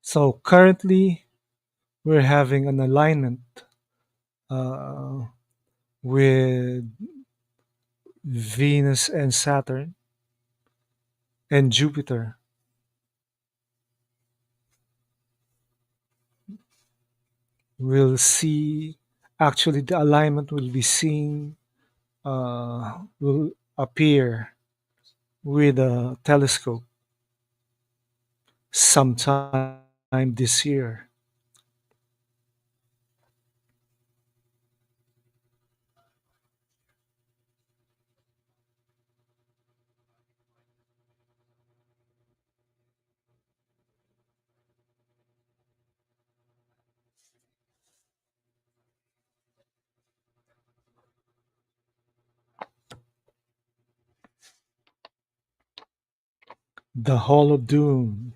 So currently, we're having an alignment uh, with Venus and Saturn and Jupiter. We'll see, actually, the alignment will be seen, will appear with a telescope sometime this year. The Hall of Doom.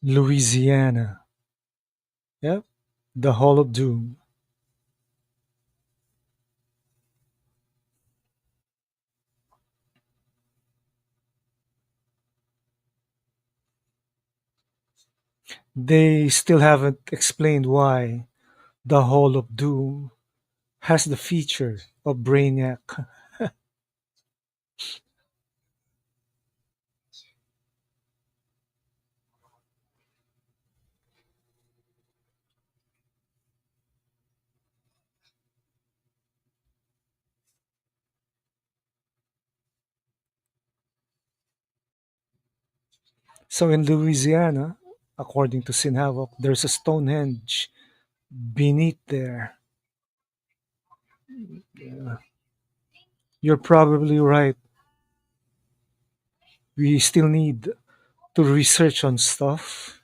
Louisiana. Yep, the Hall of Doom. They still haven't explained why the Hall of Doom has the feature of Brainiac. So in Louisiana, according to Sin Havoc, there's a Stonehenge beneath there. You're probably right. We still need to research on stuff.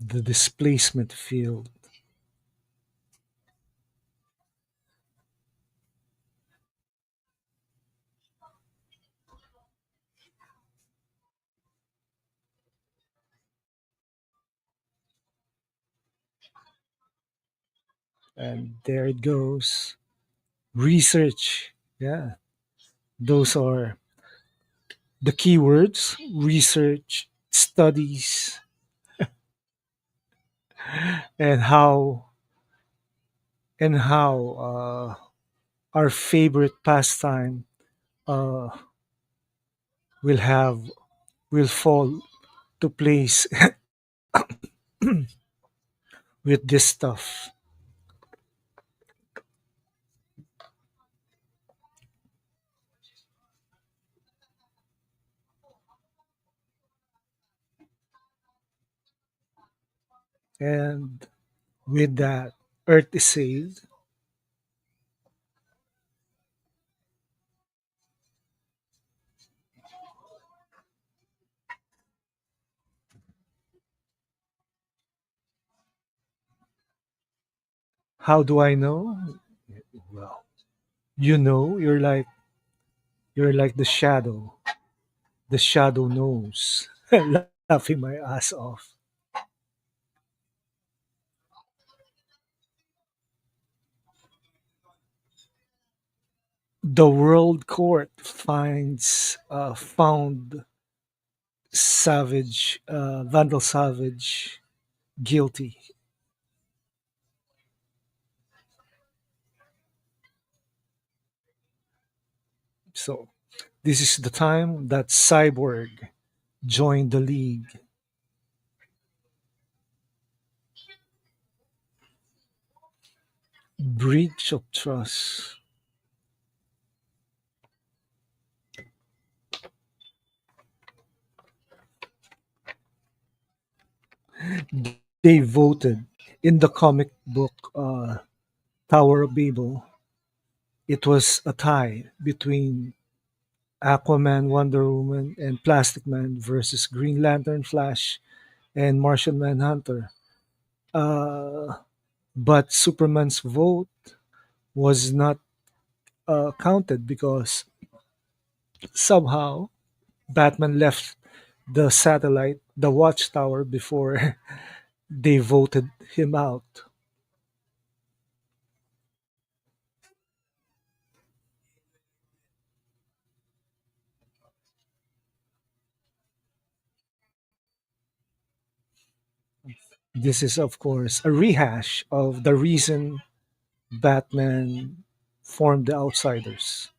The displacement field. And there it goes. Research. Yeah. Those are the keywords: research, studies. and how our favorite pastime uh, will have will fall to place with this stuff. And with that, Earth is saved. How do I know? Well, you know, you're like the shadow. The shadow knows. Laughing my ass off. The World Court found Vandal Savage guilty. So this is the time that Cyborg joined the league. Breach of trust. They voted in the comic book Tower of Babel. It was a tie between Aquaman, Wonder Woman, and Plastic Man versus Green Lantern, Flash, and Martian Manhunter. Uh, but Superman's vote was not counted because somehow Batman left the watchtower, before they voted him out. This is, of course, a rehash of the reason Batman formed the Outsiders.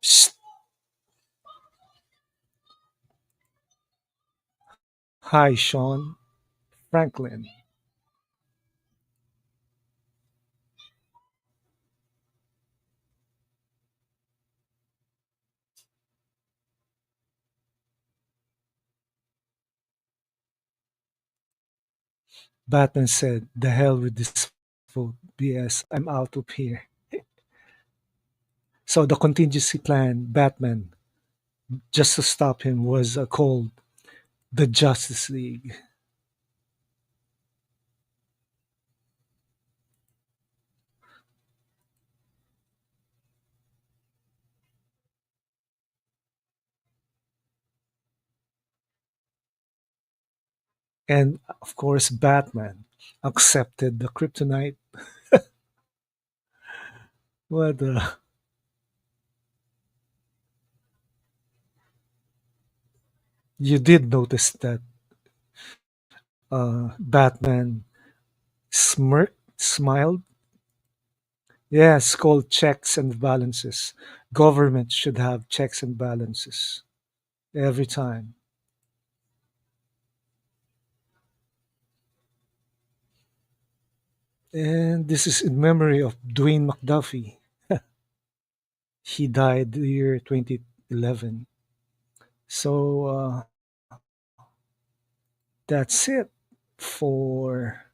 Psst. Hi, Sean Franklin. Batman said, "The hell with this vote BS. I'm out of here." So the contingency plan, Batman, just to stop him, was called the Justice League. And of course, Batman accepted the kryptonite. What you did notice that Batman smiled. Yes, called checks and balances. Government should have checks and balances every time. And this is in memory of Dwayne McDuffie. He died the year 2011. So that's it for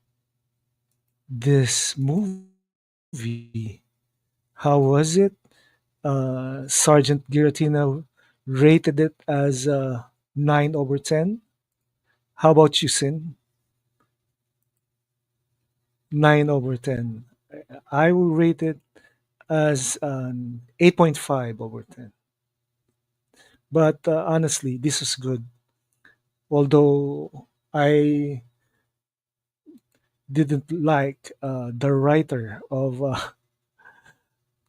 this movie. How was it? Sergeant Giratina rated it as 9 over 10. How about you, Sin? 9 over 10. I will rate it as an 8.5 over 10. But honestly, this is good. Although I didn't like the writer of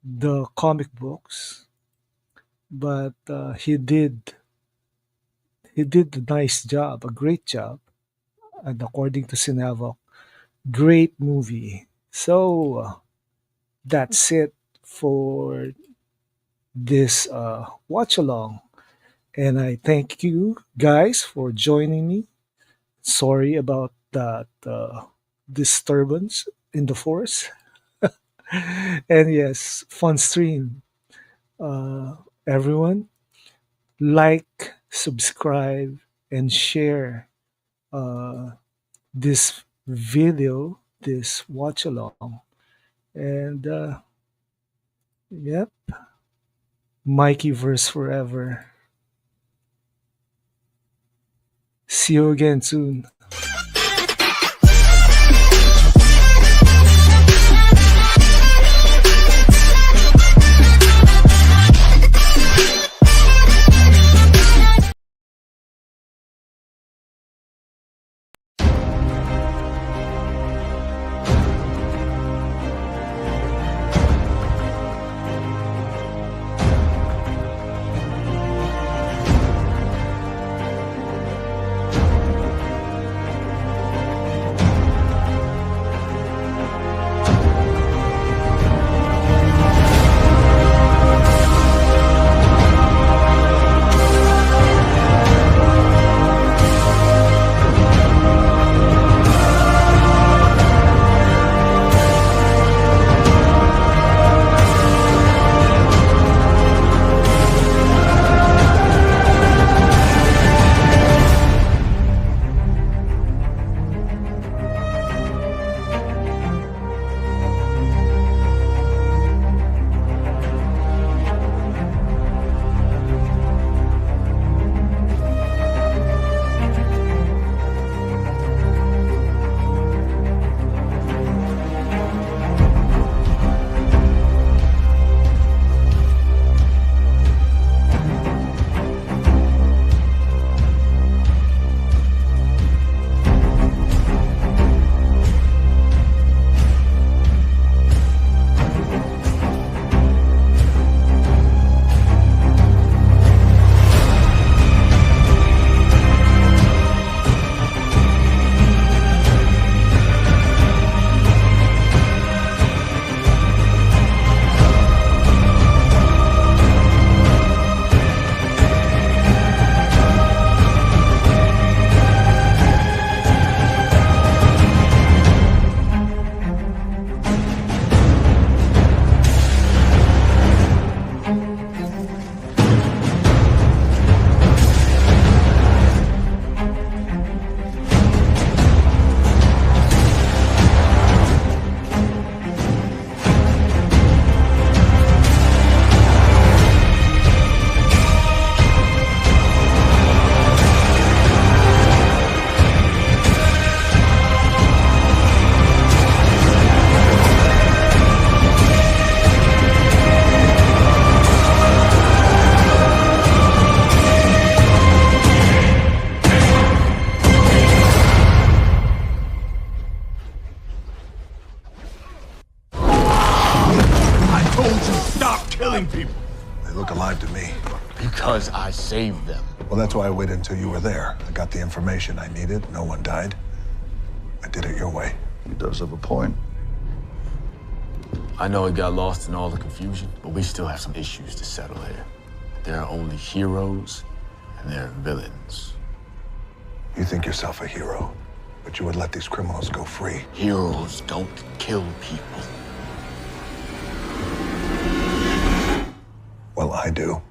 the comic books, but he did a nice job, a great job, and according to Sinavok, great movie. So that's it for this watch along, and I thank you guys for joining me. Sorry about that disturbance in the force. And yes, fun stream. Everyone, like, subscribe, and share this video, this watch along. And yep, Mikey verse forever. See you again soon. killing people. They look alive to me. Because I saved them. Well, that's why I waited until you were there. I got the information I needed. No one died. I did it your way. He does have a point. I know it got lost in all the confusion, but we still have some issues to settle here. There are only heroes and there are villains. You think yourself a hero, but you would let these criminals go free. Heroes don't kill people. Well, I do.